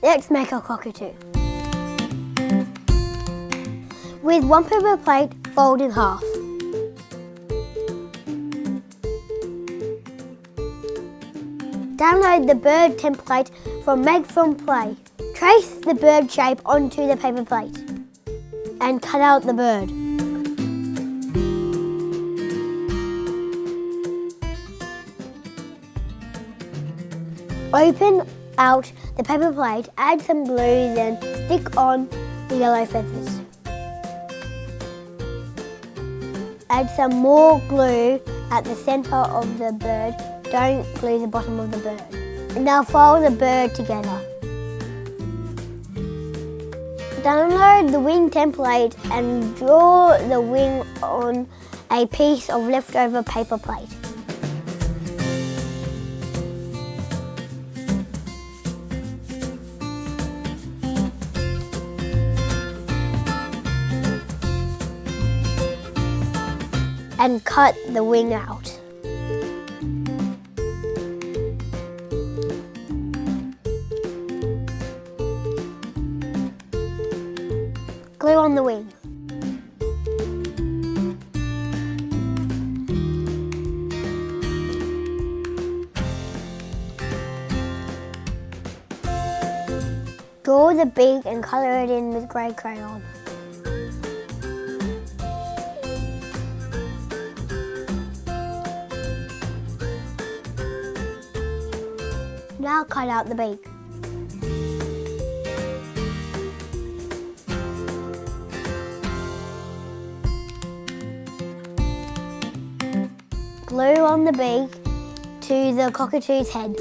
Let's make a cockatoo. With one paper plate, fold in half. Download the bird template from Magpie. Trace the bird shape onto the paper plate and cut out the bird. Open out the paper plate, add some glue, then stick on the yellow feathers. Add some more glue at the centre of the bird. Don't glue the bottom of the bird. Now fold the bird together. Download the wing template and draw the wing on a piece of leftover paper plate. And cut the wing out. Glue on the wing. Draw the beak and colour it in with grey crayon. Now cut out the beak. Glue on the beak to the cockatoo's head.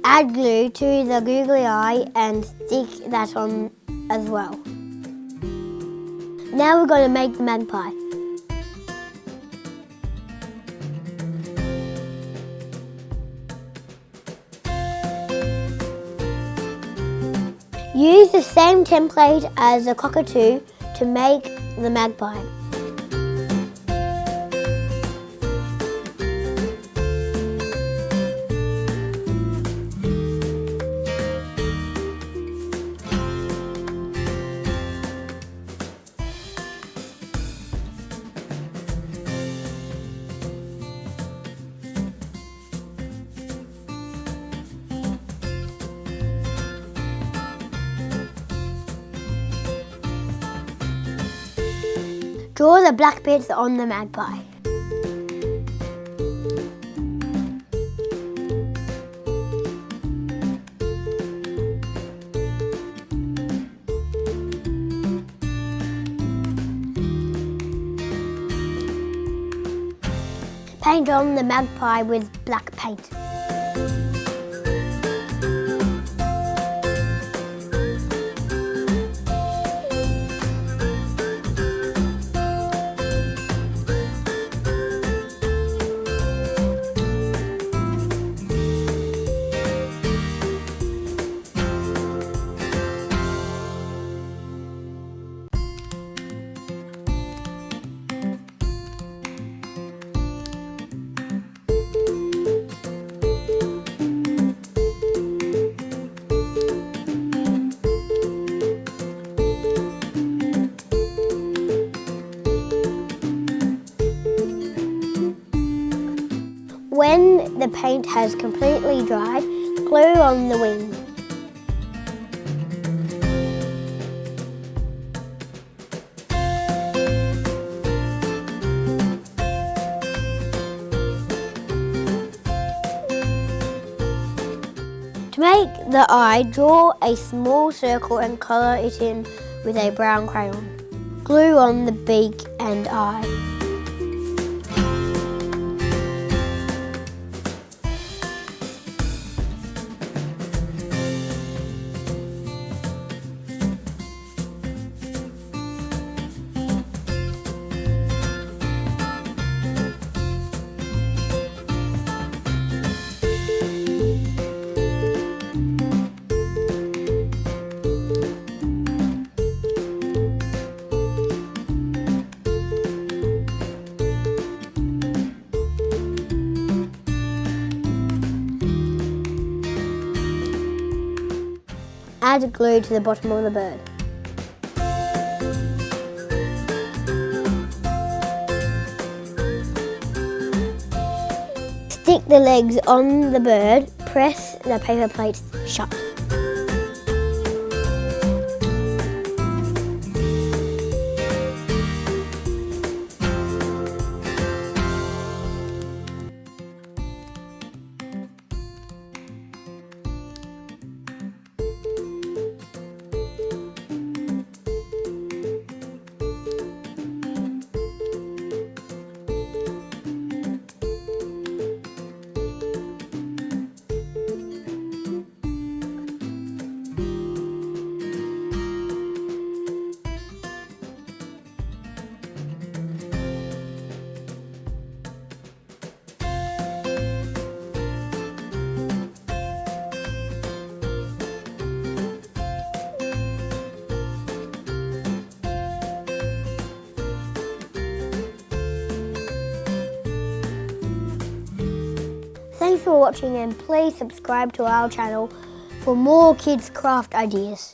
Add glue to the googly eye and stick that on as well. Now we're going to make the magpie. Use the same template as the cockatoo to make the magpie. Draw the black bits on the magpie. Paint on the magpie with black paint. When the paint has completely dried, glue on the wing. To make the eye, draw a small circle and colour it in with a brown crayon. Glue on the beak and eye. Add glue to the bottom of the bird. Stick the legs on the bird, press the paper plates shut. Thanks for watching and please subscribe to our channel for more kids craft ideas.